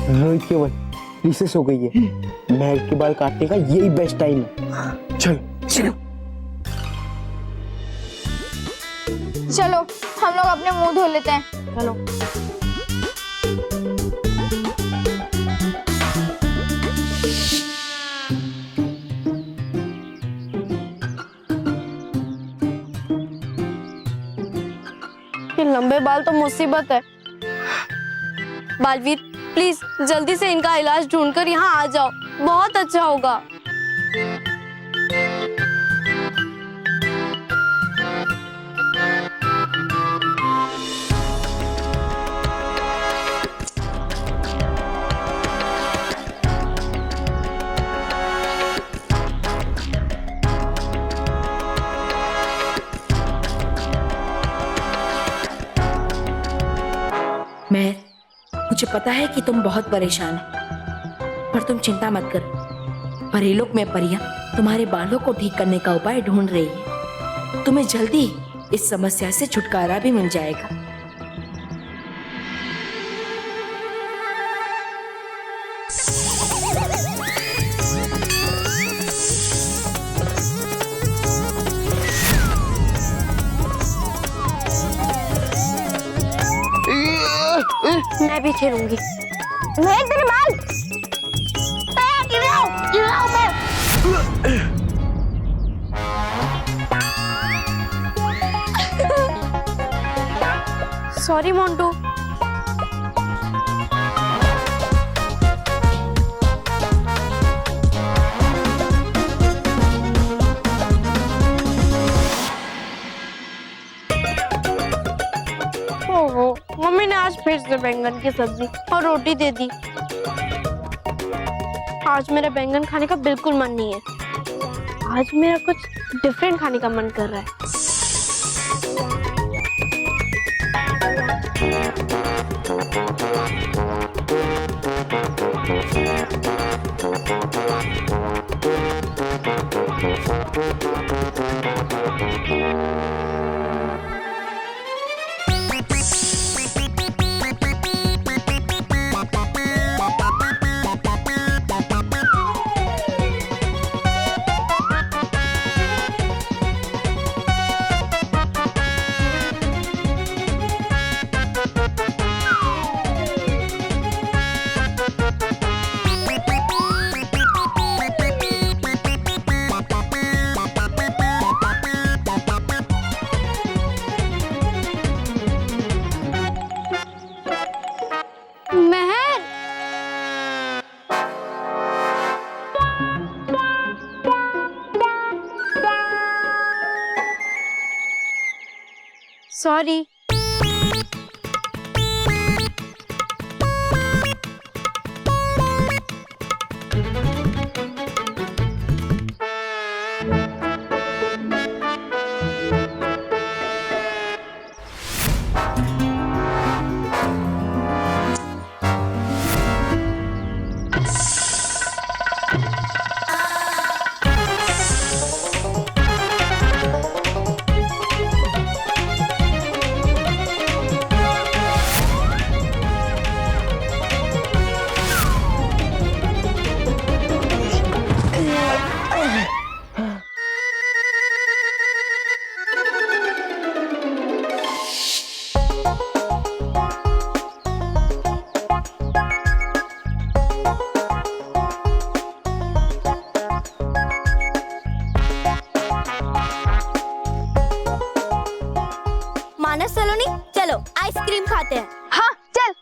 रोहित केवल रिसेस हो गई है, महक के बाल काटने का यही बेस्ट टाइम है। चल चलो चलो हम लोग अपने मुंह धो लेते हैं। चलो ये लंबे बाल तो मुसीबत है। बालवीर प्लीज जल्दी से इनका इलाज ढूंढकर यहाँ आ जाओ, बहुत अच्छा होगा। मैं मुझे पता है कि तुम बहुत परेशान हो, पर तुम चिंता मत करो। परीलोक में परियां तुम्हारे बालों को ठीक करने का उपाय ढूंढ रही है। तुम्हें जल्दी इस समस्या से छुटकारा भी मिल जाएगा। मैं भी खेलूंगी। मैं तेरे बाल गिराओ मैं। सॉरी मोंटू। ओहो, मम्मी ने आज फिर से बैंगन की सब्जी और रोटी दे दी। आज मेरा बैंगन खाने का बिल्कुल मन नहीं है। आज मेरा कुछ डिफरेंट खाने का मन कर रहा है। सॉरी। मानस सलोनी, चलो आइसक्रीम खाते हैं। हाँ चल।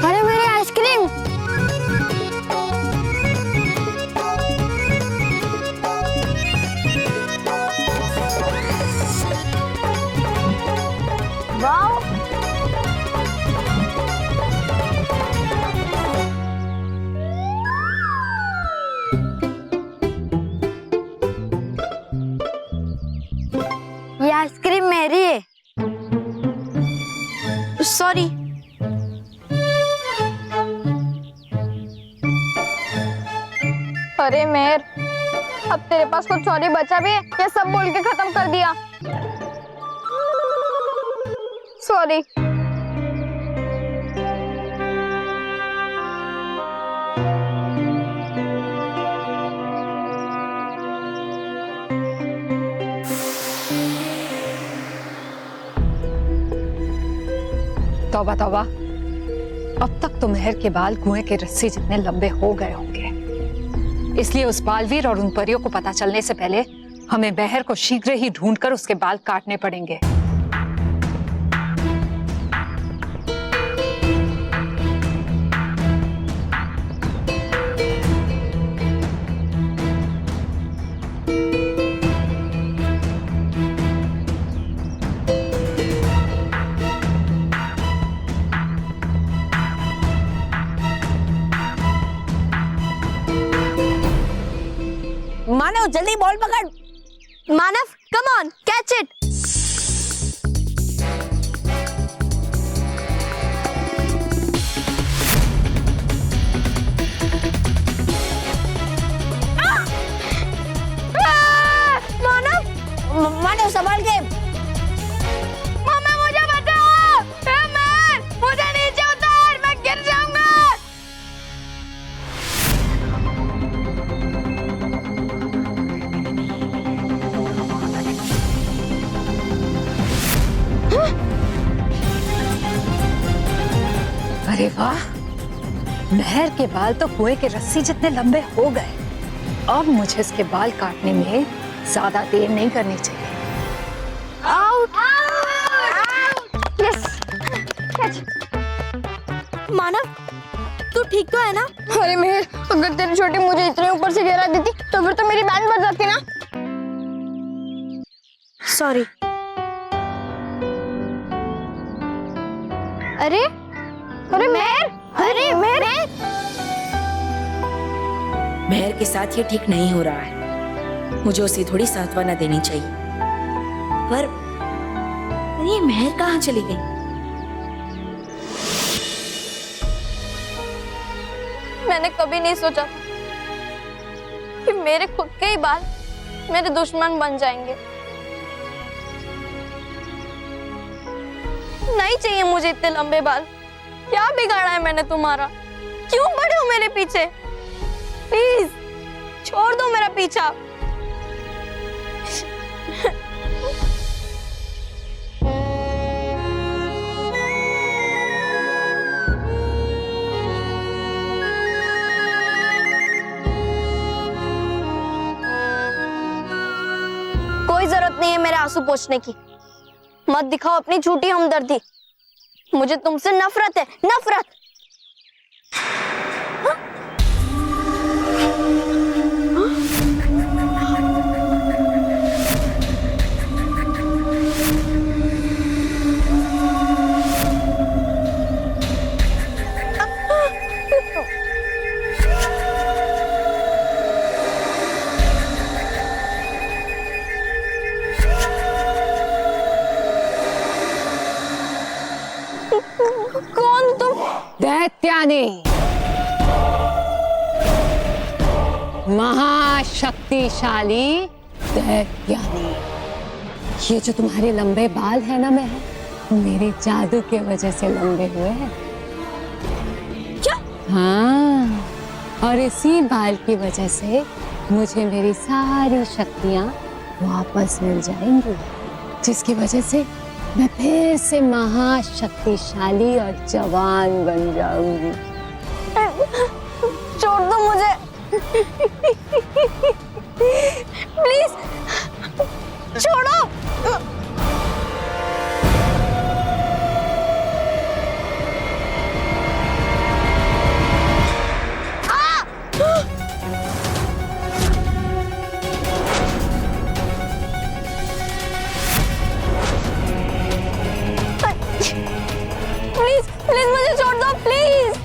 अरे मेरी आइसक्रीम। वाह ये आइसक्रीम मेरी है। सॉरी। अरे मेहर, अब तेरे पास कुछ सॉरी बचा भी है या सब बोल के खत्म कर दिया? सॉरी। तौबा तौबा, अब तक तो मेहर के बाल कुएं के रस्सी जितने लंबे हो गए होंगे। इसलिए उस बालवीर और उन परियों को पता चलने से पहले हमें मेहर को शीघ्र ही ढूंढकर उसके बाल काटने पड़ेंगे। मानव जल्दी बॉल पकड़। मानव, कम ऑन, कैच इट। मानव संभाल के। मम्मी मुझे बचाओ। मैं मुझे नीचे उतार, मैं गिर जाऊंगा। अरे वाह, मेहर के बाल तो कुएं के रस्सी जितने लंबे हो गए। अब मुझे इसके बाल काटने में ज्यादा देर नहीं करनी चाहिए। आउट। Yes, catch. मानव, तू ठीक तो है ना? अरे मेहर, अगर तेरी छोटी मुझे इतने ऊपर से गिरा देती तो फिर तो मेरी बैंड बज जाती ना। सॉरी। अरे अरे मेहर, अरे मेहर। मेहर के साथ ये ठीक नहीं हो रहा है। मुझे उसे थोड़ी सांत्वना देनी चाहिए। पर ये मेहर कहाँ चली गई? मैंने कभी नहीं सोचा था कि मेरे खुद के ही बाल मेरे दुश्मन बन जाएंगे। नहीं चाहिए मुझे इतने लंबे बाल। क्या बिगाड़ा है मैंने तुम्हारा? क्यों पड़े हो मेरे पीछे? प्लीज छोड़ दो मेरा पीछा। कोई जरूरत नहीं है मेरे आंसू पोंछने की। मत दिखाओ अपनी झूठी हमदर्दी। मुझे तुमसे नफरत है, नफरत। कौन तुम? दैत्यानी, महाशक्तिशाली दैत्यानी। ये जो तुम्हारे लंबे बाल है ना मेहर, मेरे जादू के वजह से लंबे हुए हैं। क्या? हाँ, और इसी बाल की वजह से मुझे मेरी सारी शक्तियां वापस मिल जाएंगी, जिसकी वजह से मैं फिर से महाशक्तिशाली और जवान बन जाऊंगी। छोड़ दो मुझे। प्लीज छोड़ो। प्लीज प्लीज मुझे छोड़ दो, प्लीज।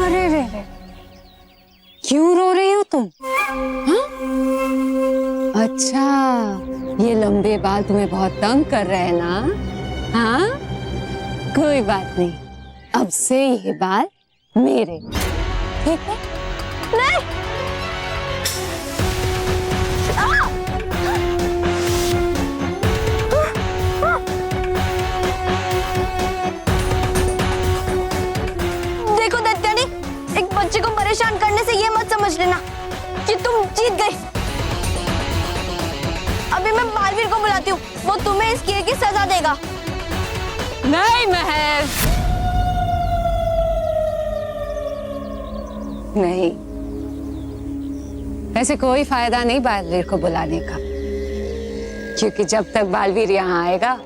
अरे रे रे, अच्छा, ये लंबे बाल तुम्हें बहुत तंग कर रहे हैं ना? हाँ, कोई बात नहीं, अब से ये बाल मेरे, ठीक है? नहीं। देखो दैत्यानी, एक बच्चे को परेशान करने से ये मत समझ लेना कि तुम जीत गई। अभी मैं बालवीर को बुलाती हूँ, वो तुम्हें इस किए की सजा देगा। नहीं महर, नहीं, ऐसे कोई फायदा नहीं बालवीर को बुलाने का, क्योंकि जब तक बालवीर यहाँ आएगा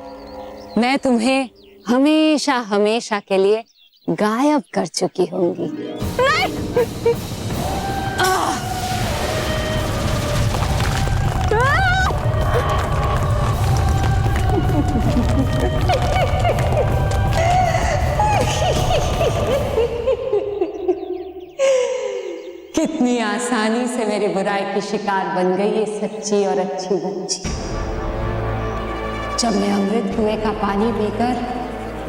मैं तुम्हें हमेशा हमेशा के लिए गायब कर चुकी होंगी। कितनी आसानी से मेरी बुराई की शिकार बन गई ये सच्ची और अच्छी बच्ची। जब मैं अमृत कुएं का पानी पीकर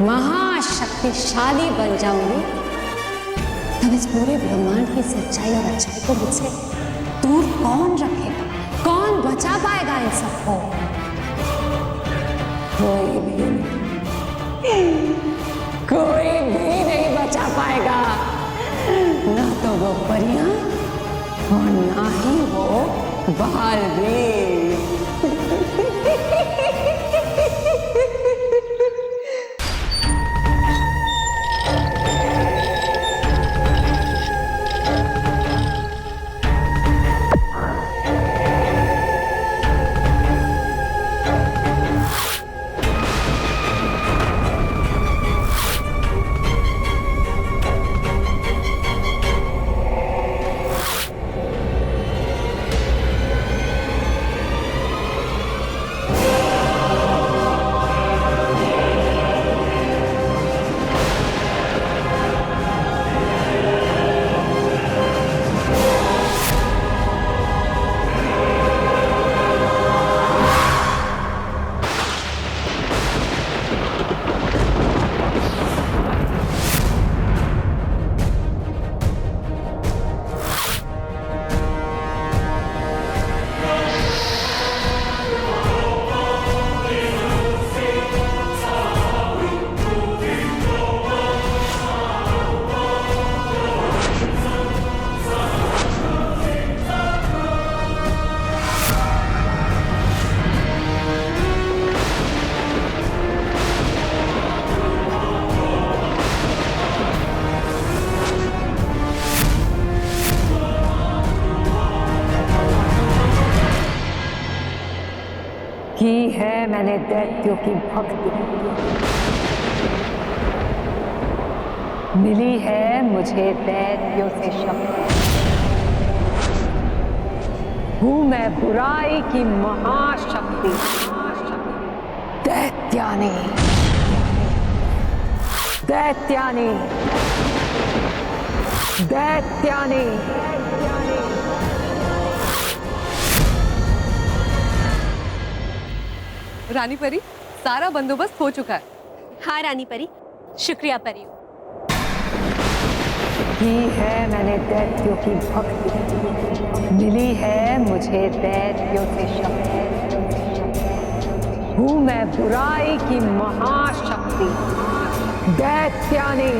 महाशक्तिशाली बन जाऊंगी, तब इस पूरे ब्रह्मांड की सच्चाई और अच्छाई को मुझसे दूर कौन रखेगा? कौन बचा पाएगा इन सबको? कोई भी नहीं बचा पाएगा, ना तो वो परियां और ना ही वो बालवीर। की है मैंने दैत्यों की भक्ति, मिली है मुझे दैत्यों से शक्ति। हूं मैं बुराई की महाशक्ति, दैत्यानी, दैत्यानी, दैत्यानी। रानी परी, सारा बंदोबस्त हो चुका है। हाँ रानी परी, शुक्रिया परी। की है मैंने दैत्यों की भक्ति, मिली है मुझे दैत्यों से शक्ति। हूं मैं बुराई की महाशक्ति, दैत्यानी।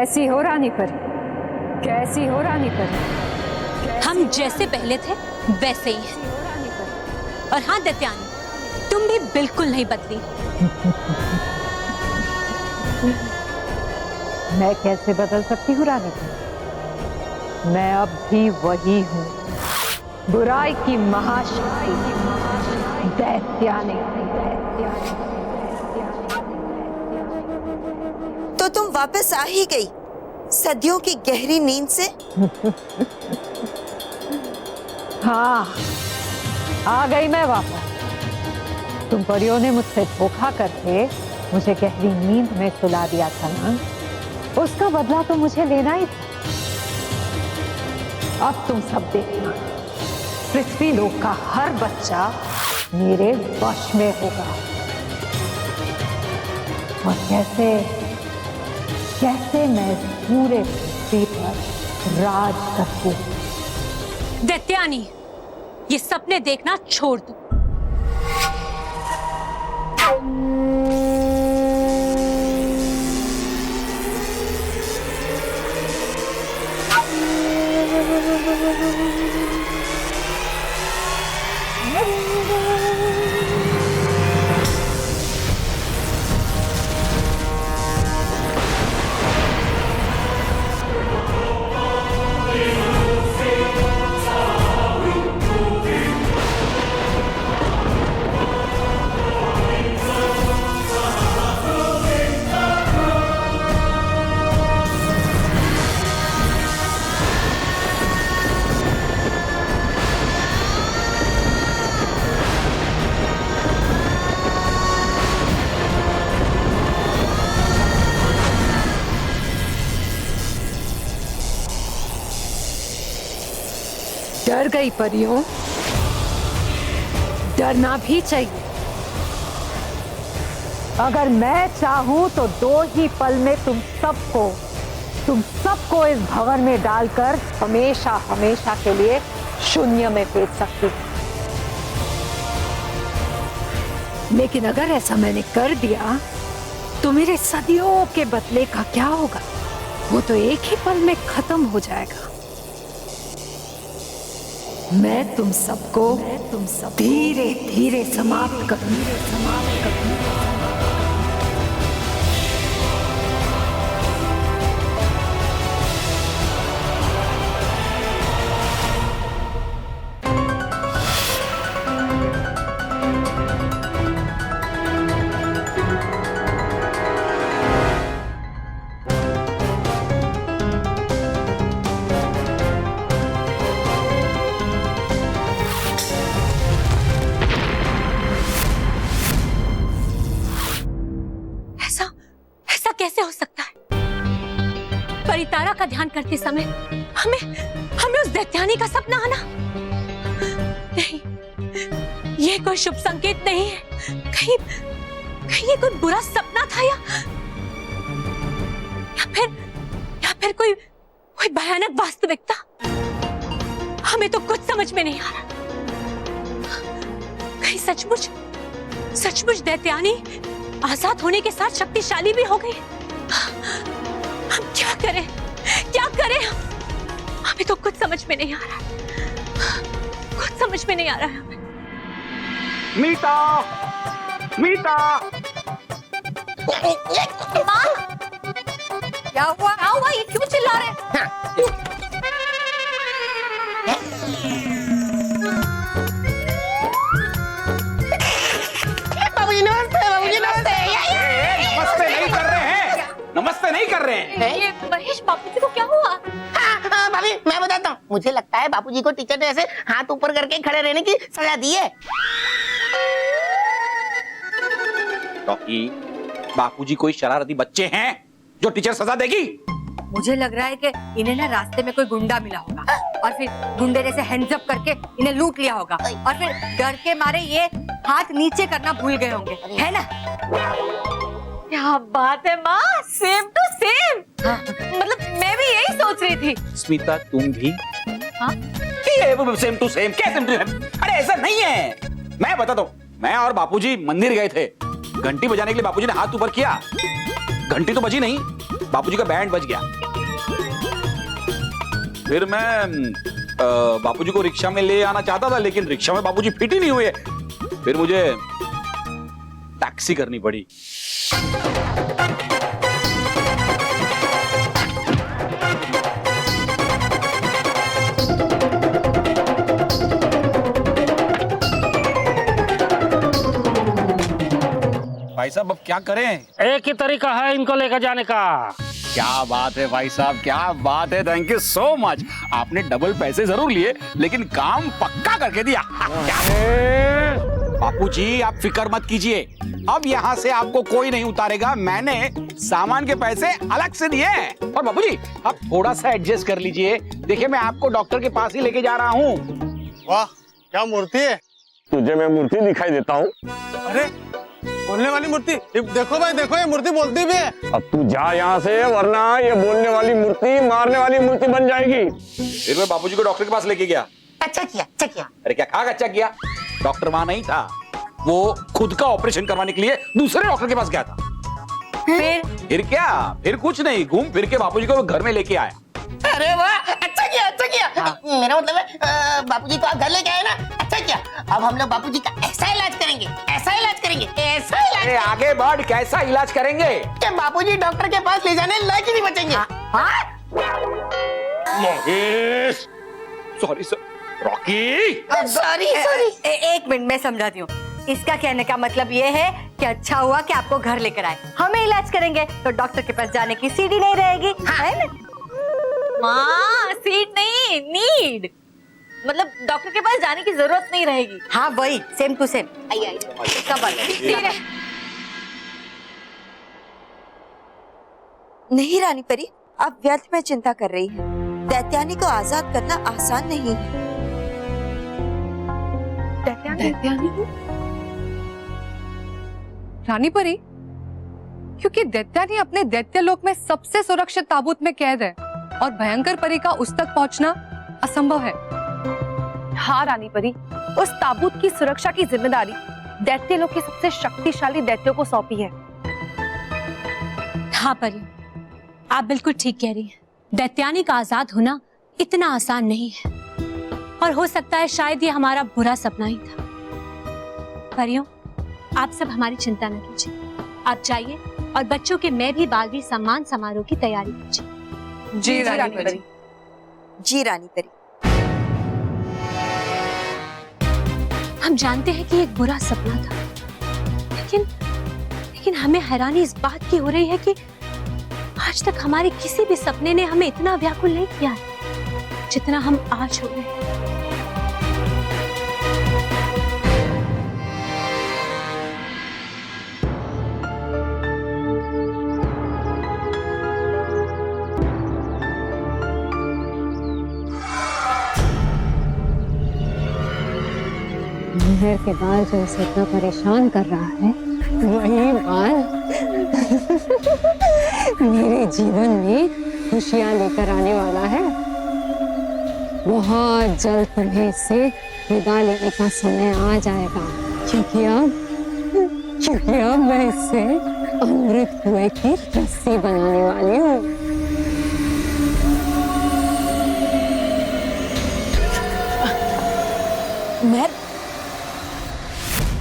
कैसी हो रानी परी? कैसी हो रानी परी? हम जैसे पहले थे वैसे ही हैं। और हाँ दैत्यानी, तुम भी बिल्कुल नहीं बदली। मैं कैसे बदल सकती हूँ रानी परी? मैं अब भी वही हूँ, बुराई की महाशक्ति दैत्यानी। तो तुम वापस आ ही गई सदियों की गहरी नींद से? हाँ, आ गई मैं वापस। तुम परियों ने मुझसे धोखा करके मुझे गहरी नींद में सुला दिया था ना, उसका बदला तो मुझे लेना ही था। अब तुम सब देखना, पृथ्वी लोक का हर बच्चा मेरे वश में होगा। और कैसे कैसे मैं पूरे पृथ्वी पर राज करती हूँ। दैत्यानी, ये सपने देखना छोड़ दो। डर गई परियों? डरना भी चाहिए। अगर मैं चाहूं तो 2 ही पल में तुम सबको इस भवन में डालकर हमेशा हमेशा के लिए शून्य में फेंक सकती हूं। लेकिन अगर ऐसा मैंने कर दिया तो मेरे सदियों के बदले का क्या होगा? वो तो एक ही पल में खत्म हो जाएगा। मैं तुम सबको धीरे धीरे समाप्त करूंगी। कैसे हो सकता है? परितारा का ध्यान करते समय हमें उस दैत्यानी का सपना आना? नहीं, ये कोई शुभ संकेत नहीं है। कहीं ये कोई बुरा सपना था या फिर कोई भयानक वास्तविकता? हमें तो कुछ समझ में नहीं आ रहा। कहीं सचमुच दैत्यानी आजाद होने के साथ शक्तिशाली भी हो गई। हम क्या करें हमें तो कुछ समझ में नहीं आ रहा। कुछ समझ में नहीं आ रहा है हमें। मीता माँ, क्या हुआ? ये क्यों चिल्ला रहे हैं? नमस्ते नहीं कर रहे हैं। ये महेश, बापूजी को क्या हुआ? हाँ भाभी, मैं बताता हूँ। मुझे लगता है बापूजी को टीचर ने ऐसे हाथ ऊपर करके खड़े रहने की सजा दी है। तो बापूजी कोई शरारती बच्चे हैं जो टीचर सजा देगी? मुझे लग रहा है कि इन्हें ना रास्ते में कोई गुंडा मिला होगा और फिर गुंडे जैसे हैंड्स अप करके इन्हें लूट लिया होगा और फिर डर के मारे ये हाथ नीचे करना भूल गए होंगे, है ना? क्या बात है माँ, सेम टू सेम। मतलब मैं भी यही सोच रही थी। स्मिता, तुम भी? हाँ? Same to same? क्या सेम टू सेम? अरे ऐसा नहीं है, मैं बताता हूँ। मैं और बापूजी मंदिर गए थे। घंटी बजाने के लिए बापूजी ने हाथ ऊपर किया, घंटी तो बजी नहीं, बापूजी का बैंड बज गया। फिर मैं बापूजी को रिक्शा में ले आना चाहता था, लेकिन रिक्शा में बापूजी फिट ही नहीं हुए। फिर मुझे टैक्सी करनी पड़ी। भाई साहब अब क्या करें? एक ही तरीका है इनको लेकर जाने का। क्या बात है भाई साहब, क्या बात है। Thank you so much. आपने डबल पैसे जरूर लिए, लेकिन काम पक्का करके दिया। बापूजी आप फिक्र मत कीजिए, अब यहाँ से आपको कोई नहीं उतारेगा। मैंने सामान के पैसे अलग से दिए। और बापूजी आप थोड़ा सा एडजस्ट कर लीजिए। देखिए मैं आपको डॉक्टर के पास ही लेके जा रहा हूँ। वाह क्या मूर्ति है। तुझे मैं मूर्ति दिखाई देता हूँ। अरे बोलने वाली मूर्ति, देखो भाई देखो, ये मूर्ति बोलती भी है। अब तू जा यहाँ से, वरना ये बोलने वाली मूर्ति मारने वाली मूर्ति बन जाएगी। फिर मैं बापूजी को डॉक्टर के पास लेके गया। अच्छा किया, अच्छा किया। अरे क्या खा अच्छा किया। डॉक्टर वहां नहीं था, वो खुद का ऑपरेशन करवाने के लिए दूसरे डॉक्टर के पास गया था। फिर क्या, फिर कुछ नहीं, घूम फिर के बापूजी को घर में लेके आया। अरे वाह, अच्छा किया, अच्छा किया। मेरा मतलब है बापूजी को आप घर लेके आए ना, अच्छा किया। अब हम लोग बापूजी का ऐसा इलाज करेंगे, ऐसा इलाज करेंगे, ऐसा इलाज। अरे आगे बढ़, कैसा इलाज करेंगे कि बापूजी डॉक्टर के पास ले जाने लायक ही नहीं बचेंगे। Mahesh, sorry sir, Rocky, sorry sorry. एक मिनट मैं समझाती हूँ। इसका कहने का मतलब ये है कि अच्छा हुआ कि आपको घर लेकर आए, हमें इलाज करेंगे तो डॉक्टर के पास जाने की सीढ़ी नहीं रहेगी। है ना? माँ सीट नहीं, नीड, मतलब डॉक्टर के पास जाने की जरूरत नहीं रहेगी। हाँ वही, सेम टू सेम। आइए नहीं रानी परी, आप व्यर्थ में चिंता कर रही हैं। दैत्यानी को आजाद करना आसान नहीं है। रानी परी, क्योंकि दैत्यानी अपने दैत्यलोक में सबसे सुरक्षित ताबूत में कैद है और भयंकर परी का उस तक पहुंचना असंभव है। हाँ रानी परी, उस ताबूत की सुरक्षा की जिम्मेदारी दैत्यलोक के सबसे शक्तिशाली दैत्यों को सौंपी है। हाँ परी, आप बिल्कुल ठीक कह रही हैं। दैत्यानी का आजाद होना इतना आसान नहीं है, और हो सकता है शायद ये हमारा बुरा सपना ही था। परियों, आप सब हमारी चिंता न कीजिए, आप जाइए और बच्चों के मैं भी बालवीर सम्मान समारोह की तैयारी कीजिए। जी रानी परी। जी रानी परी। हम जानते हैं कि ये एक बुरा सपना था, लेकिन हमें हैरानी इस बात की हो रही है कि आज तक हमारे किसी भी सपने ने हमें इतना व्याकुल नहीं किया है जितना हम आज हो रहे हैं। मेहर के बाल जो इसे इतना परेशान कर रहा है, वही बाल मेरे जीवन में खुशियां लेकर आने वाला है। बहुत जल्द तुम्हें इससे विदा लेने का समय आ जाएगा, क्योंकि अब मैं इससे अमृत कुएं की रस्सी बनाने वाली हूँ।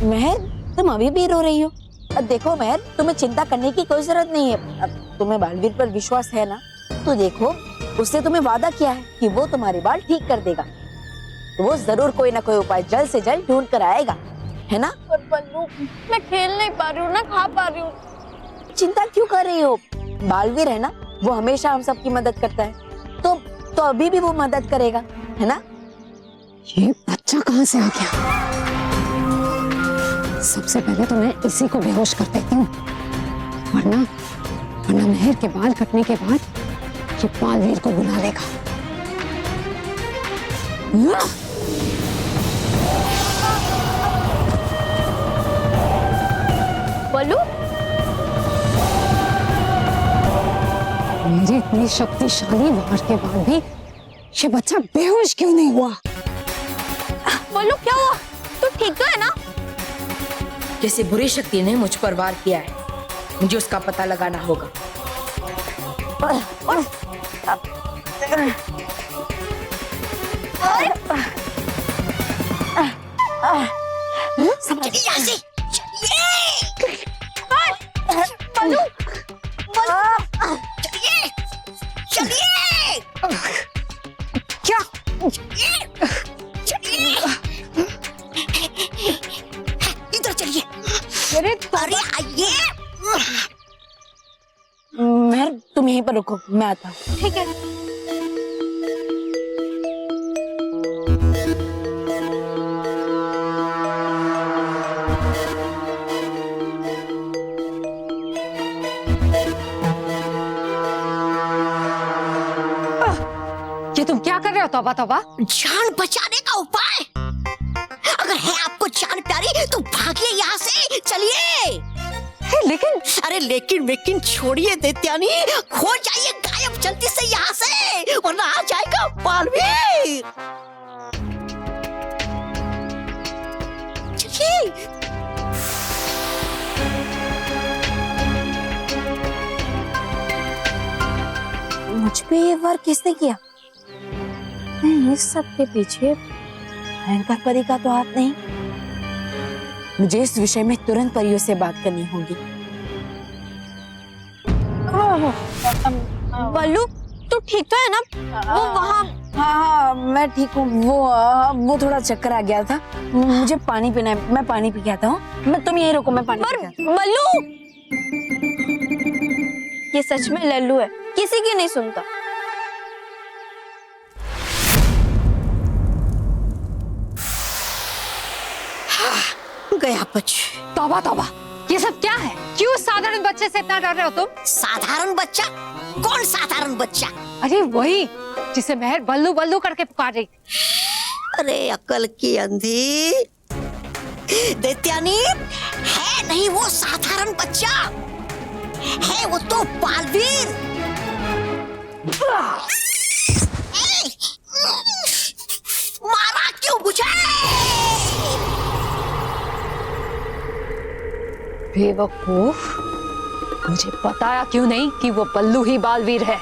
महर, तुम अभी भी रो रही हो? अब देखो महर, तुम्हें चिंता करने की कोई जरूरत नहीं है। अब तुम्हें बालवीर पर विश्वास है ना? तो देखो, उसने तुम्हें वादा किया है कि वो तुम्हारे बाल ठीक कर देगा। तो वो जरूर कोई ना कोई उपाय जल्द से जल्द ढूंढ कर आएगा, है ना? पर बल्लू, मैं खेल नहीं पा रही हूँ ना, खा पा रही हूँ। चिंता क्यों कर रही हो? बालवीर है ना, वो हमेशा हम सबकी मदद करता है। तो अभी भी वो मदद करेगा, है ना? ये बच्चा कहाँ से आ गया? सबसे पहले तो मैं इसी को बेहोश कर देती हूँ, वरना मेहर के बाल कटने के बाद ये बालवीर को बुला लेगा। बल्लू, मेरी इतनी शक्तिशाली वार के बाद भी ये बच्चा बेहोश क्यों नहीं हुआ? बल्लू क्या हुआ? तू ठीक तो है ना? जैसे बुरी शक्ति ने मुझ पर वार किया है, मुझे उसका पता लगाना होगा। चलिए यहाँ से, चलिए। चलिए, चलिए। क्या? चलिए, इधर चलिए। अरे अरे आइए। मेहर तुम यहीं पर रुको, मैं आता हूँ। ठीक है। ये तुम क्या कर रहे हो? तौबा तौबा। जान बचाने का उपाय। अगर है आपको जान प्यारी तो भागिए यहाँ से, चलिए। लेकिन अरे लेकिन छोड़िए दैत्यानी, खो जाइए, गायब जल्दी से यहाँ से, वरना आ जाएगा बालवीर। चलिए। मुझ पे ये वार किसने किया? नहीं, इस सब के पीछे भयंकर परी का तो हाथ नहीं। मुझे इस विषय में तुरंत परियों से बात करनी होगी। बल्लू, तू ठीक तो है ना? वो वहाँ। हाँ, मैं ठीक हूँ। वो थोड़ा चक्कर आ गया था। मुझे पानी पीना है, मैं पानी पी के आता हूँ। तुम यहीं रुको, मैं पानी पी के आता हूँ। बल्लू, ये सच में लल्लू है, किसी की नहीं सुनता। गया बच। तौबा तौबा, ये सब क्या है? क्यों साधारण बच्चे से इतना डर रहे हो तुम? साधारण बच्चा? कौन साधारण बच्चा? अरे वही जिसे मेहर बल्लू बल्लू करके पुकार रही। अरे अकल की अंधी दैत्यानी, है नहीं वो साधारण बच्चा, है वो तो बालवीर। मारा क्यों मुझे? बेवकूफ, मुझे बताया क्यों नहीं कि वो बल्लू ही बालवीर है?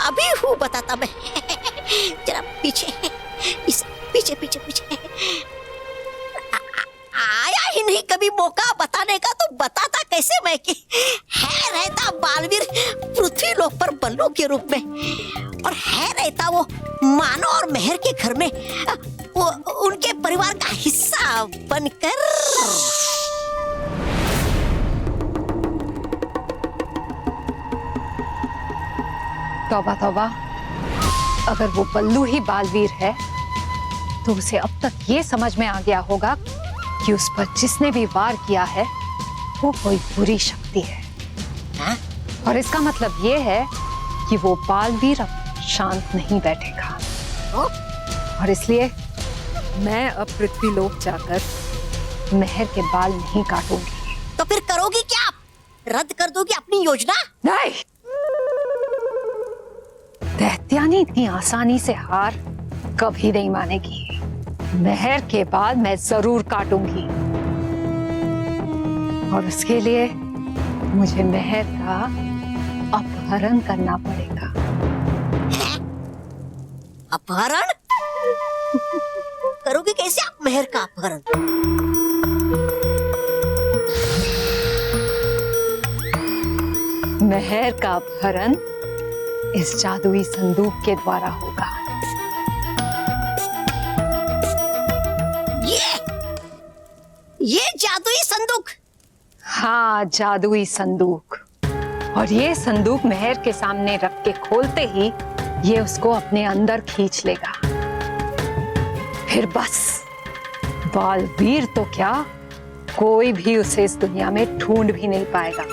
अभी हूँ बताता मैं। जरा पीछे, इस पीछे पीछे पीछे। आया ही नहीं कभी मौका बताने का, तो बताता कैसे मैं कि है रहता बालवीर पृथ्वी लोक पर बल्लू के रूप में, और है रहता वो मानो और मेहर के घर में वो उनके परिवार का हिस्सा बनकर। तौबा तौबा, अगर वो बल्लू ही बालवीर है तो उसे अब तक ये समझ में आ गया होगा कि उस पर जिसने भी वार किया है वो कोई बुरी शक्ति है। हाँ? और इसका मतलब ये है कि वो बालवीर अब शांत नहीं बैठेगा। और इसलिए मैं अब पृथ्वी लोक जाकर मेहर के बाल नहीं काटूंगी। तो फिर करोगी क्या? रद्द कर दोगी अपनी योजना? नहीं, दैत्यानी इतनी आसानी से हार कभी नहीं मानेगी। मेहर के बाल मैं जरूर काटूंगी, और उसके लिए मुझे मेहर का अपहरण करना पड़ेगा। अपहरण? करोगे कैसे आप मेहर का अपहरण? मेहर का अपहरण इस जादुई संदूक के द्वारा होगा। ये जादुई संदूक? हाँ, जादुई संदूक। और ये संदूक मेहर के सामने रख के खोलते ही ये उसको अपने अंदर खींच लेगा। फिर बस बालवीर तो क्या, कोई भी उसे इस दुनिया में ढूंढ भी नहीं पाएगा।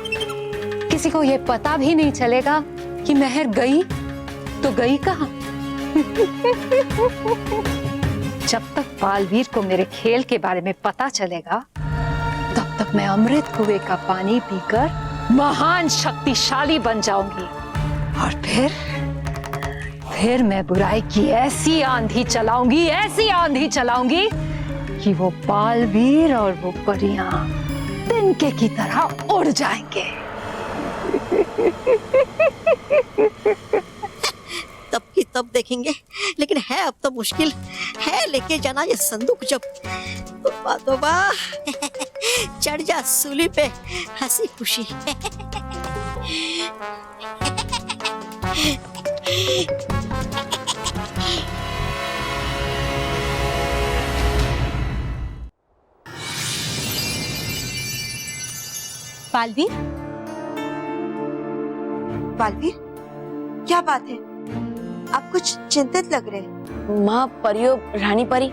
किसी को ये पता भी नहीं चलेगा कि मेहर गई तो गई कहाँ। जब तक बालवीर को मेरे खेल के बारे में पता चलेगा, तब तक मैं अमृत कुएं का पानी पीकर महान शक्तिशाली बन जाऊंगी। और फिर मैं बुराई की ऐसी आंधी चलाऊंगी कि वो बालवीर और वो परियां तिनके की तरह उड़ जाएंगे। तब की तब देखेंगे, लेकिन है अब तो मुश्किल है लेके जाना ये संदूक। जब तोबा चढ़ जा सूली पे हंसी खुशी। बालवीर, बालवीर, क्या बात है? आप कुछ चिंतित लग रहे हैं। माँ परियों, रानी परी,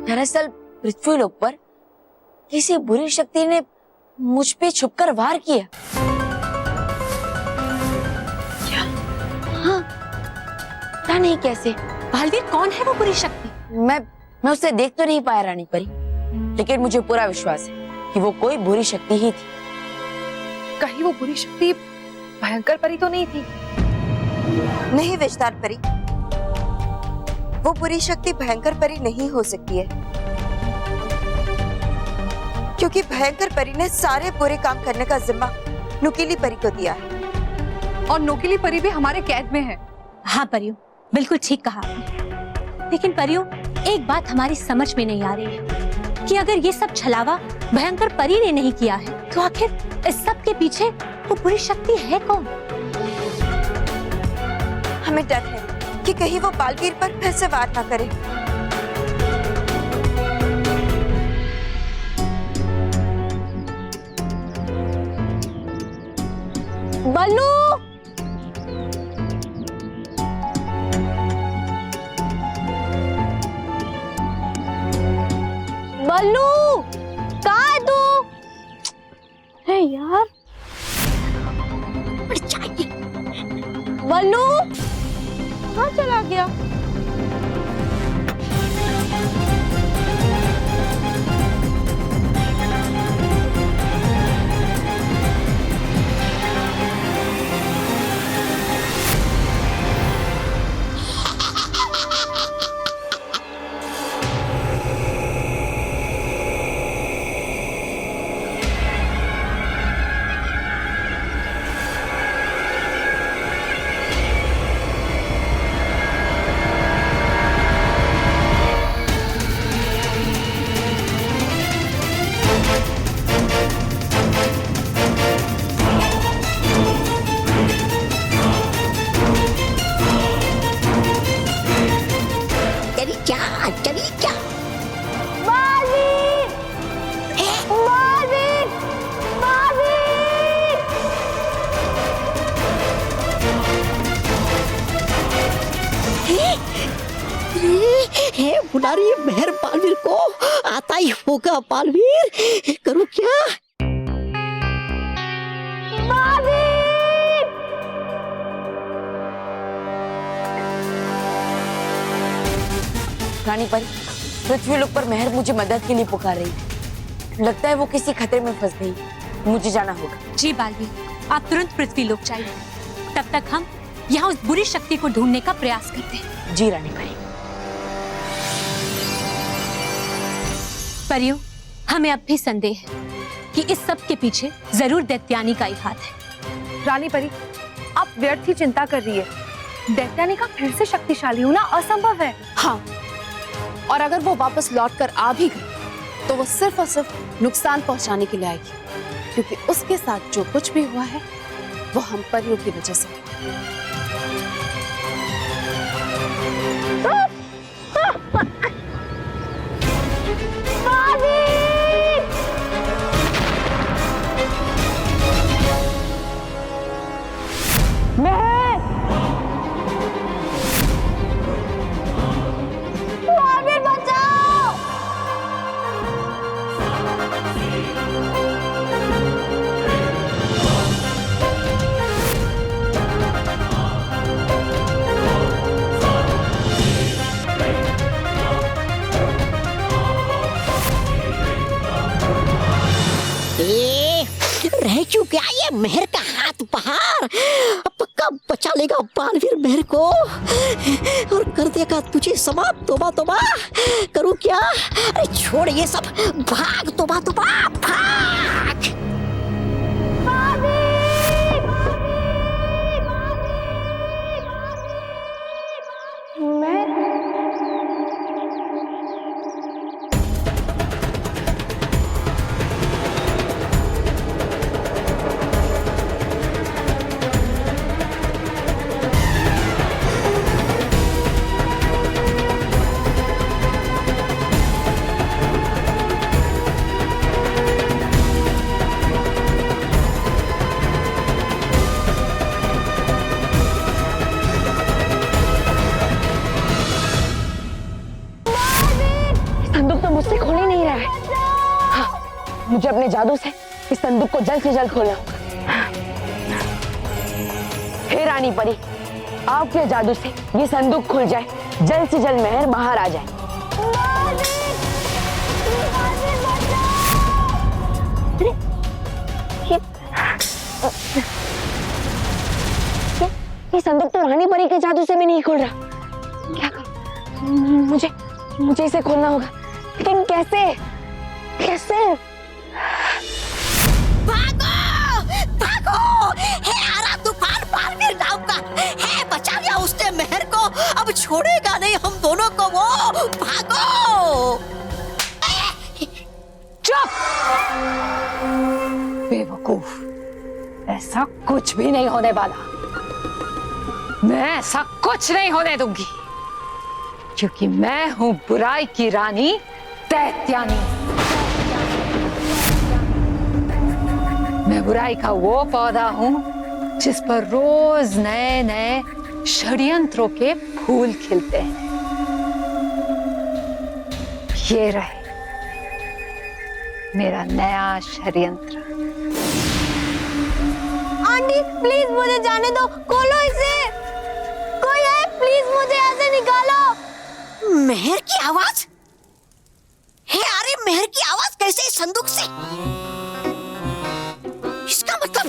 दरअसल पृथ्वीलोक पर किसी बुरी शक्ति ने मुझ पे छुपकर वार किया। क्या? हाँ, पता नहीं कैसे। बालवीर, कौन है वो बुरी शक्ति? मैं उसे देख तो नहीं पाया रानी परी, लेकिन मुझे पूरा विश्वास है कि वो कोई बुरी शक्ति ही थी। कहीं वो बुरी शक्ति भयंकर परी तो नहीं थी? नहीं विजदार परी, वो बुरी शक्ति भयंकर परी नहीं हो सकती है, क्योंकि भयंकर परी ने सारे बुरे काम करने का जिम्मा नुकीली परी को दिया है। और नुकीली परी भी हमारे कैद में है। हाँ परियों, बिल्कुल ठीक कहा आपने। लेकिन परियों, एक बात हमारी समझ में नहीं आ रही है कि अगर ये सब छलावा भयंकर परी ने नहीं किया है, तो आखिर इस सब के पीछे वो बुरी शक्ति है कौन? हमें डर है कि कहीं वो बालवीर पर फिर से वार ना करे। बल्लू, बल्लू, कहाँ है तू? है यार, बल्लू कहाँ चला गया? है बुला रही है मेहर बालवीर को। आता ही होगा बालवीर, करूं क्या? रानी परी, पृथ्वीलोक पर मेहर मुझे मदद के लिए पुकार रही है। लगता है वो किसी खतरे में फंस गई। मुझे जाना होगा। जी बालवीर, आप तुरंत पृथ्वीलोक जाइए। तब तक हम यहाँ उस बुरी शक्ति को ढूंढने का प्रयास करते हैं। जी रानी परी। परियों, हमें अब भी संदेह है कि इस सब के पीछे जरूर दैत्यानी का ही हाथ है। रानी परी, आप व्यर्थ ही चिंता कर रही है। दैत्यानी का फिर से शक्तिशाली होना असंभव है। हाँ, और अगर वो वापस लौटकर आ भी गई तो वो सिर्फ और सिर्फ नुकसान पहुंचाने के लिए आएगी, क्योंकि उसके साथ जो कुछ भी हुआ है वो हम परियों की वजह से हुआ। रह चुका ये मेहर का हाथ बाहर। अब पक्का बचा लेगा बालवीर मेहर को और कर देगा तुझे समाप्त। तोबा तोबा, करूं क्या? अरे छोड़ ये सब, भाग तोबा तोबा, भाग। मुझे अपने जादू से इस संदूक को जल्द से जल्द खोलना होगा। हे रानी परी, आपके जादू से ये संदूक खुल जाए, जल्द से जल्द मेहर बाहर आ जाए। ये संदूक तो रानी परी के जादू से भी नहीं खुल रहा। क्या करूं? मुझे इसे खोलना होगा, लेकिन कैसे? भागो भागो, हे आरा तूफान बालवीर नाम का है, बचा लिया उसने मेहर को, अब छोड़ेगा नहीं हम दोनों को वो। भागो। चुप बेवकूफ, ऐसा कुछ भी नहीं होने वाला। मैं ऐसा कुछ नहीं होने दूंगी, क्योंकि मैं हूं बुराई की रानी दैत्यानी। मैं बुराई का वो पौधा हूं जिस पर रोज नए नए षड्यंत्रों के फूल खिलते हैं। ये रहे मेरा नया षड्यंत्र। आंटी प्लीज मुझे जाने दो, खोलो इसे। कोई है, प्लीज मुझे ऐसे निकालो। मेहर की आवाज? हे अरे, मेहर की आवाज कैसे इस संदूक से? इसका मतलब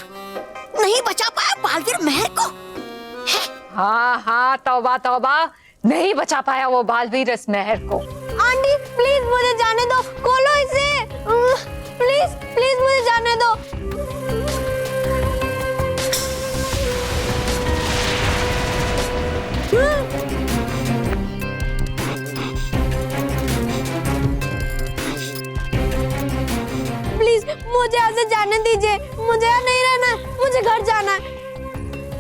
नहीं बचा पाया बालवीर मेहर को। हाँ, तौबा तौबा, नहीं बचा पाया वो बालवीर इस मेहर को। आंटी प्लीज मुझे जाने दो, खोलो इसे। प्लीज मुझे जाने दो। प्लीज मुझे ऐसे जाने दीजिए, मुझे यहाँ नहीं रहना, मुझे घर जाना है।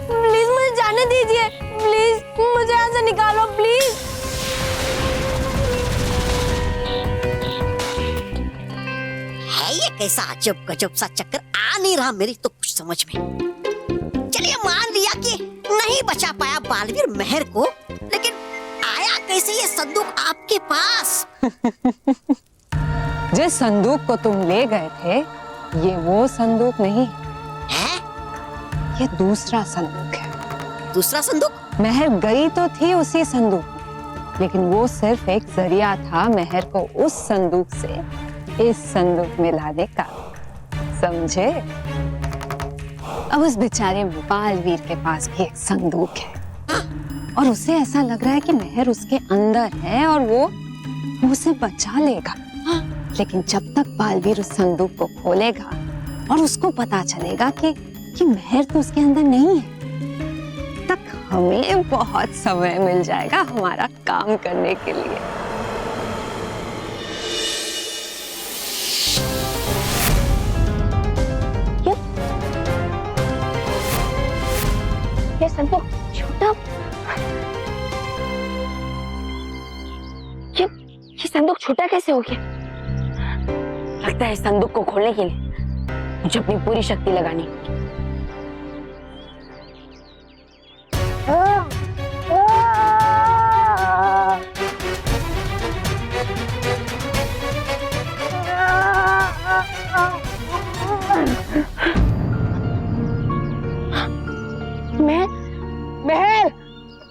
प्लीज मुझे जाने दीजिए, प्लीज मुझे यहाँ से निकालो, प्लीज। है ये कैसा अजब गजब सा चक्कर, आ नहीं रहा मेरी तो कुछ समझ में। चलिए मान लिया कि नहीं बचा पाया बालवीर मेहर को, लेकिन आया कैसे ये संदूक आपके पास? जिस संदूक को तुम ले गए थे, ये वो संदूक नहीं है, ये दूसरा संदूक है। दूसरा संदूक? मेहर गई तो थी उसी संदूक में, लेकिन वो सिर्फ एक जरिया था मेहर को उस संदूक से इस संदूक में लाने का, समझे? अब उस बेचारे बालवीर के पास भी एक संदूक है, और उसे ऐसा लग रहा है कि मेहर उसके अंदर है और वो उसे बचा लेगा। लेकिन जब तक बालवीर उस संदूक को खोलेगा और उसको पता चलेगा कि मेहर तो उसके अंदर नहीं है, तक हमें बहुत समय मिल जाएगा हमारा काम करने के लिए। ये संदूक छोटा, ये संदूक छोटा कैसे हो गया? लगता है इस संदूक को खोलने के लिए मुझे अपनी पूरी शक्ति लगानी होगी।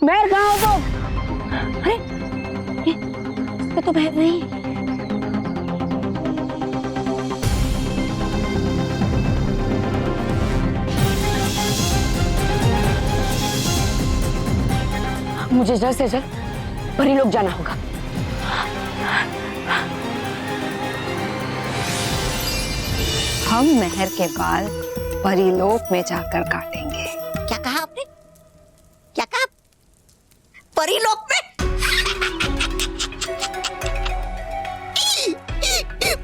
मेहर कहाँ हो तुम? अरे ये तो मेहर नहीं। मुझे जल्द से जल्द परीलोक जाना होगा। हम मेहर के बाल परीलोक में जाकर काटेंगे। क्या कहा आपने? क्या कहा? परीलोक में?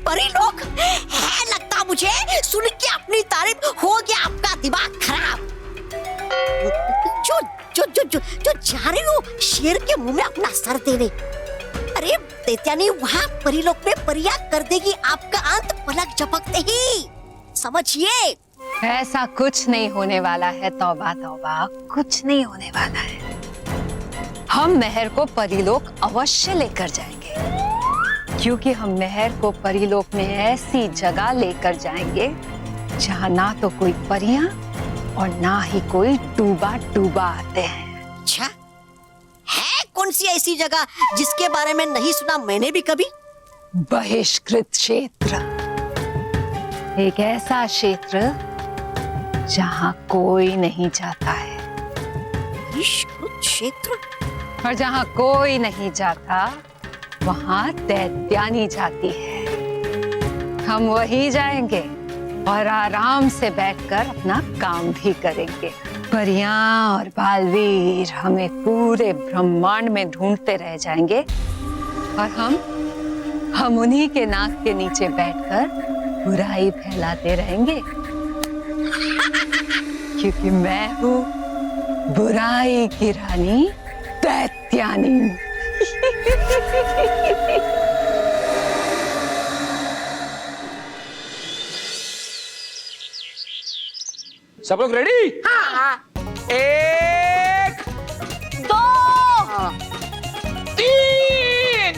परीलोक है लगता मुझे, सुन के अपनी तारीफ हो गया आपका दिमाग खराब। जो जो जो जो जो जा रही हो शेर के मुंह में अपना सर देने। अरे दैत्यानी, वहां परीलोक में परिया कर देगी आपका अंत पलक झपकते ही, समझिए। ऐसा कुछ नहीं होने वाला है, तौबा तौबा, कुछ नहीं होने वाला है। हम मेहर को परीलोक अवश्य लेकर जाएंगे, क्योंकि हम मेहर को परीलोक में ऐसी जगह लेकर जाएंगे जहाँ ना तो कोई परियां और ना ही कोई डूबा डूबा आते हैं। अच्छा, है कौन सी ऐसी जगह जिसके बारे में नहीं सुना मैंने भी कभी? बहिष्कृत क्षेत्र, एक ऐसा क्षेत्र जहाँ कोई नहीं जाता है। बहिष्कृत क्षेत्र? और जहाँ कोई नहीं जाता वहाँ दैत्यानी जाती है। हम वहीं जाएंगे और आराम से बैठकर अपना काम भी करेंगे। परियां और बालवीर हमें पूरे ब्रह्मांड में ढूंढते रह जाएंगे और हम उन्हीं के नाक के नीचे बैठकर बुराई फैलाते रहेंगे। क्योंकि मैं हूँ बुराई की रानी दैत्यानी। सब लोग रेडी? हाँ। 1 2 3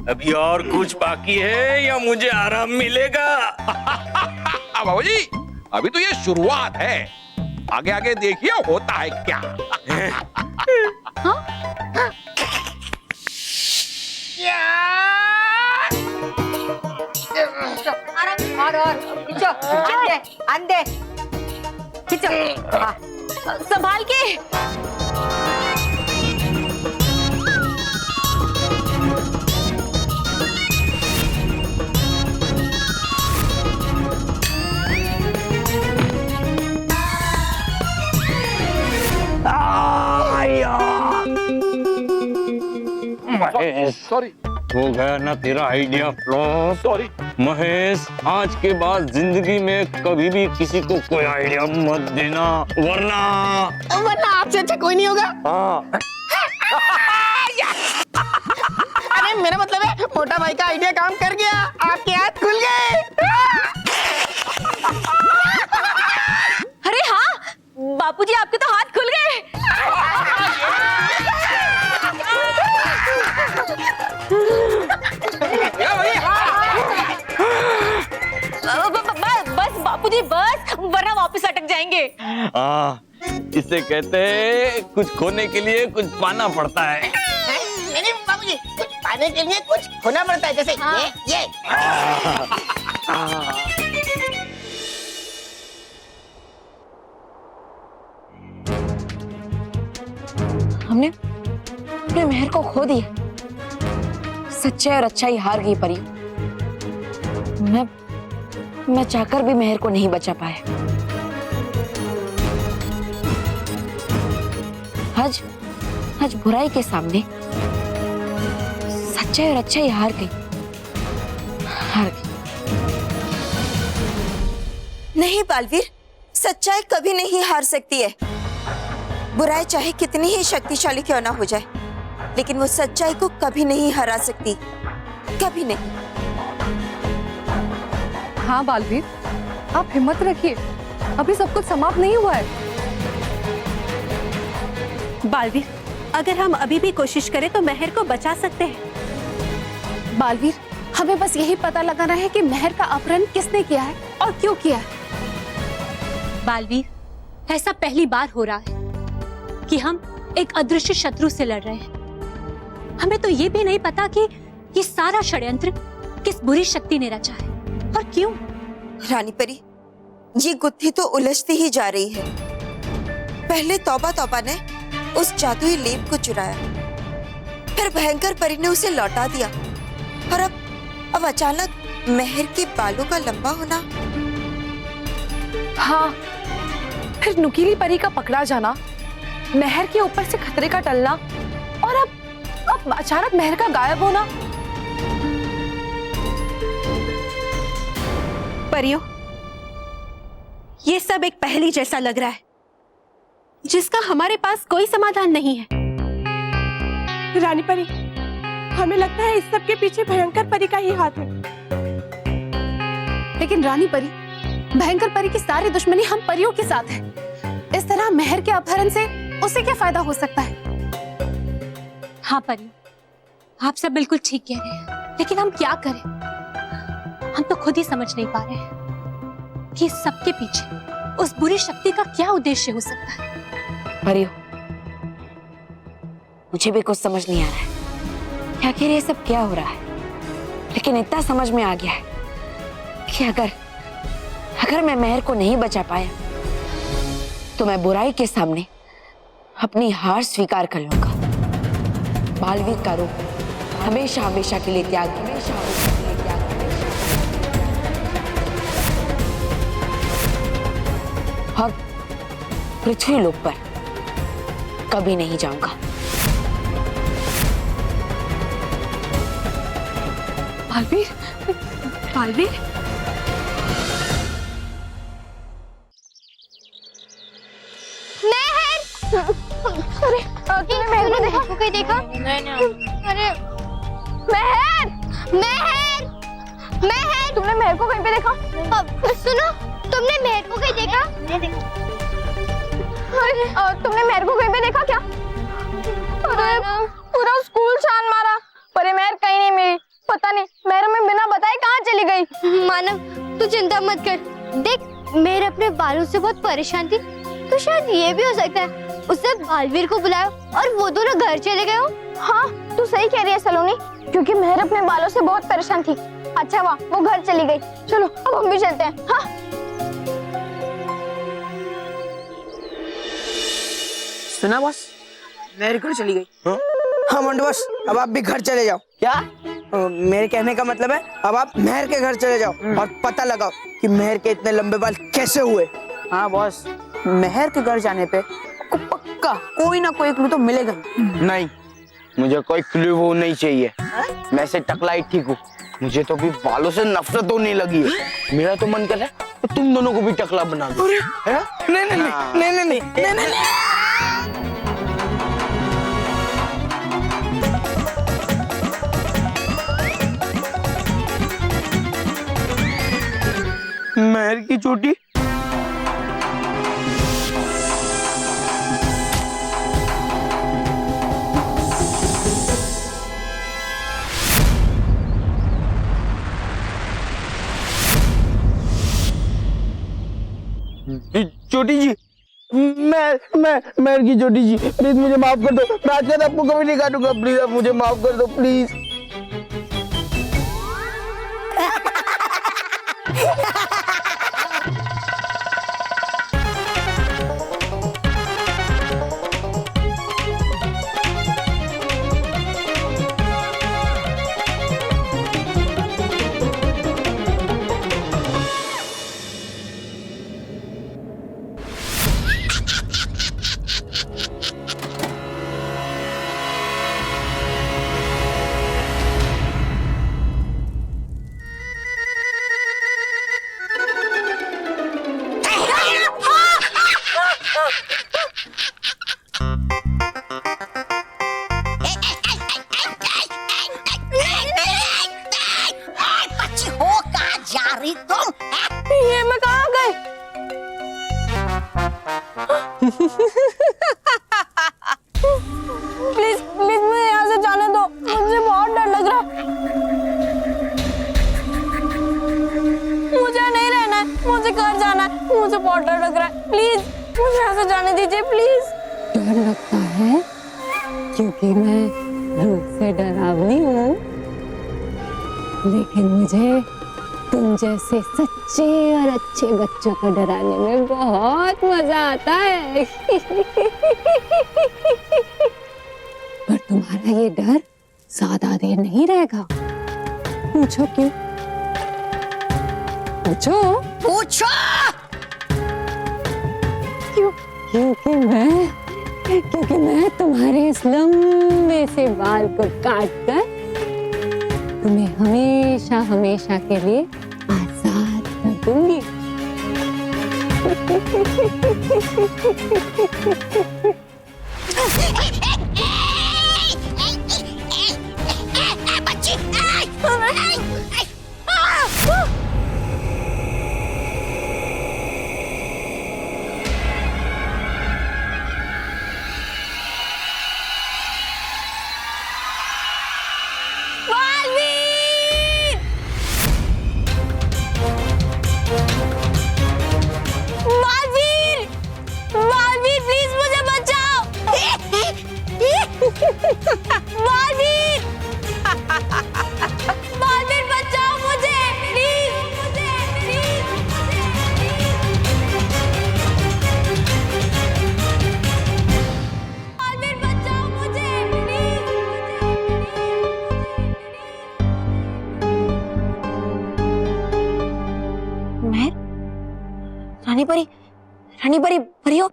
अभी और कुछ बाकी है या मुझे आराम मिलेगा? बाबूजी, अभी तो ये शुरुआत है, आगे आगे देखिए होता है क्या। और खींचो, अंधे खींचो। संभाल के। महेश, सॉरी, हो गया ना तेरा आइडिया फ्लॉप। सॉरी महेश, आज के बाद जिंदगी में कभी भी किसी को कोई आइडिया मत देना, वरना आपसे अच्छा कोई नहीं होगा। हाँ। अरे मेरा मतलब है मोटा भाई का आइडिया काम कर गया, आपके हाथ खुल गए। अरे हाँ, बापूजी आपके तो हाथ खुल गए। बस बापूजी बस, वरना वापस अटक जाएंगे। इसे कहते हैं कुछ खोने के लिए कुछ पाना पड़ता है। नहीं बाबूजी, कुछ पाने के लिए कुछ खोना पड़ता है, जैसे ये। हमने अपने मेहर को खो दिया। सच्चाई और अच्छाई हार गई परी। मैं चाहकर भी मेहर को नहीं बचा पाया। आज बुराई के सामने सच्चाई और अच्छाई हार गई। नहीं बालवीर, सच्चाई कभी नहीं हार सकती है। बुराई चाहे कितनी ही शक्तिशाली क्यों ना हो जाए, लेकिन वो सच्चाई को कभी नहीं हरा सकती, कभी नहीं। हाँ बालवीर, आप हिम्मत रखिए, अभी सब कुछ समाप्त नहीं हुआ है। बालवीर, अगर हम अभी भी कोशिश करें तो मेहर को बचा सकते हैं। बालवीर, हमें बस यही पता लगाना है कि मेहर का अपहरण किसने किया है और क्यों किया है। बालवीर, ऐसा पहली बार हो रहा है कि हम एक अदृश्य शत्रु से लड़ रहे हैं। हमें तो ये भी नहीं पता कि ये सारा षड्यंत्र किस बुरी शक्ति ने रचा है और क्यों। रानी परी, ये गुत्थी तो उलझती ही जा रही है। पहले तौबा ने उस जादुई लेप को चुराया, फिर भयंकर परी ने उसे लौटा दिया, और अब अचानक मेहर के बालों का लंबा होना। हाँ, फिर नुकीली परी का पकड़ा जाना, मेहर के ऊपर से खतरे का टलना, और अब अचानक मेहर का गायब होना। परियों, ये सब एक पहेली जैसा लग रहा है, जिसका हमारे पास कोई समाधान नहीं है। रानी परी, हमें लगता है इस सब के पीछे भयंकर परी का ही हाथ है। लेकिन रानी परी, भयंकर परी की सारी दुश्मनी हम परियों के साथ है। इस तरह मेहर के अपहरण से उसे क्या फायदा हो सकता है? हाँ परी, आप सब बिल्कुल ठीक कह रहे हैं, लेकिन हम क्या करें? हम तो खुद ही समझ नहीं पा रहे हैं कि इस सबके पीछे उस बुरी शक्ति का क्या उद्देश्य हो सकता है। परियो, मुझे भी कुछ समझ नहीं आ रहा है कि आखिर ये सब क्या हो रहा है, लेकिन इतना समझ में आ गया है कि अगर मैं मेहर को नहीं बचा पाया तो मैं बुराई के सामने अपनी हार स्वीकार कर लूंगा। बालवीर का रूप हमेशा हमेशा के लिए त्याग, हमेशा हमेशा के लिए त्याग, और पृथ्वी लोक पर कभी नहीं जाऊंगा। बालवीर, बालवीर, अरे तुमने मेहर को देखा? कोई देखा? अरे मेहर, मेहर, मेहर, तुमने मेहर को कहीं पे देखा? सुनो, तुमने मेहर को कहीं देखा? अरे तुमने मेहर को कहीं पे देखा क्या? अरे पूरा स्कूल छान मारा पर ये मेहर कहीं नहीं मिली। पता नहीं मेहर हमें बिना बताए कहाँ चली गई। मानव, तू चिंता मत कर। देख, मेहर अपने बालों से बहुत परेशान थी, तो शायद ये भी हो सकता है उसने बालवीर को बुलाया और वो दोनों घर चले गए हो। हाँ, तू सही कह रही है सलोनी, क्योंकि मेहर अपने बालों से बहुत परेशान थी। अच्छा हुआ वो घर चली गई। चलो अब हम भी चलते हैं। हाँ, सुना बॉस, मेहर घर चली गई। हाँ मंटू बॉस, अब आप भी घर चले जाओ। क्या? मेरे कहने का मतलब है अब आप मेहर के घर चले जाओ और पता लगाओ कि मेहर के इतने लंबे बाल कैसे हुए। हाँ बॉस, मेहर के घर जाने पे आपको पक्का कोई ना कोई क्लू तो मिलेगा। नहीं, मुझे कोई क्लू वो नहीं चाहिए। मैं से टकला ही ठीक हूँ, मुझे तो भी बालों से नफरत होने लगी है। मेरा तो मन कर रहा है तो तुम दोनों को भी टकला बना दो। नहीं नहीं नहीं नहीं नहीं नहीं नहीं। मेहर की चोटी, चोटी जी, मेहर की चोटी जी, प्लीज मुझे माफ कर दो। मैं आज आपको कभी नहीं काटूंगा, प्लीज आप मुझे माफ कर दो प्लीज। ये मैं कहाँ गई? प्लीज प्लीज मुझे यहाँ से जाने दो, मुझे बहुत डर लग रहा है। मुझे नहीं रहना है, मुझे घर जाना है, मुझे बहुत डर लग रहा है। प्लीज मुझे यहाँ से जाने दीजिए प्लीज। डर लगता है क्योंकि मैं रूप से डरावनी हूँ, लेकिन मुझे तुम जैसे सच्चे और अच्छे बच्चों को डराने में बहुत मजा आता है। पर तुम्हारा ये डर ज्यादा देर नहीं रहेगा। पूछो क्यों? पूछो पूछो। क्यों? क्योंकि मैं तुम्हारे इस लंबे से बाल को काटकर तुम्हें हमेशा हमेशा के लिए आजाद कर दूंगी। बालवीर बालवीर बचाओ मुझे प्लीज मुझे प्लीज बालवीर बचाओ मुझे प्लीज महर, रानी परी परियो,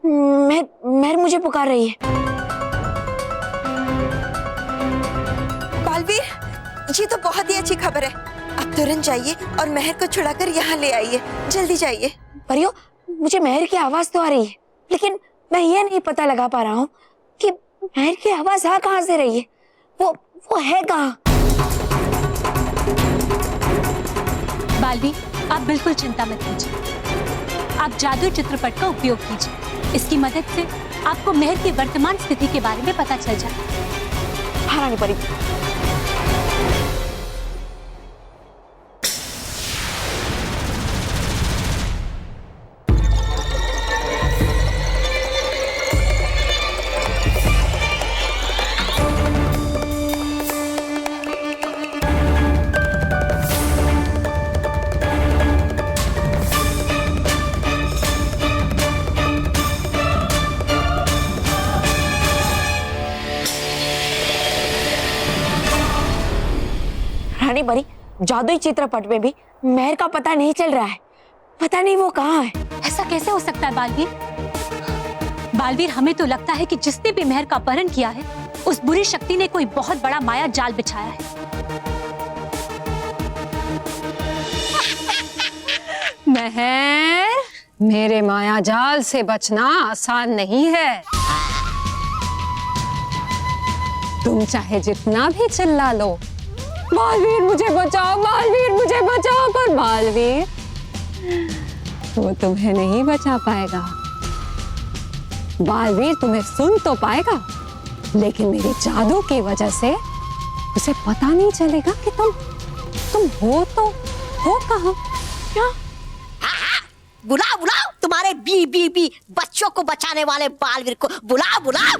महर मुझे पुकार रही है। बालवीर, ये तो बहुत ही अच्छी खबर है। आप तुरंत जाइए और महर को छुड़ाकर यहाँ ले आइए। जल्दी जाइए। परियो, मुझे महर की आवाज तो आ रही है, लेकिन मैं ये नहीं पता लगा पा रहा हूँ कि महर की आवाज आ कहाँ से रही है। वो है कहाँ? बालवीर, आप बिल्कुल चिंता मत कीजिए। आप जादुई चित्रपट का उपयोग कीजिए। इसकी मदद से आपको महर की वर्तमान स्थिति के बारे में पता चल जाए। हाँ रानी परी। रानी परी, जादुई चित्रपट में भी महर का पता नहीं चल रहा है। पता नहीं वो कहाँ है। ऐसा कैसे हो सकता है बालवीर? बालवीर, हमें तो लगता है कि जिसने भी महर का अपहरण किया है, उस बुरी शक्ति ने कोई बहुत बड़ा माया जाल बिछाया है। महर, मेरे माया जाल से बचना आसान नहीं है। तुम चाहे जितना भी चिल्ला लो, बालवीर मुझे बचाओ, बालवीर मुझे बचाओ, पर बालवीर वो तुम्हें नहीं बचा पाएगा। बालवीर तुम्हें सुन तो पाएगा, लेकिन मेरे जादू की वजह से उसे पता नहीं चलेगा कि तुम हो तो हो कहाँ। क्या? बुलाओ बुलाओ तुम्हारे बी बच्चों को बचाने वाले बालवीर को बुलाओ बुलाओ।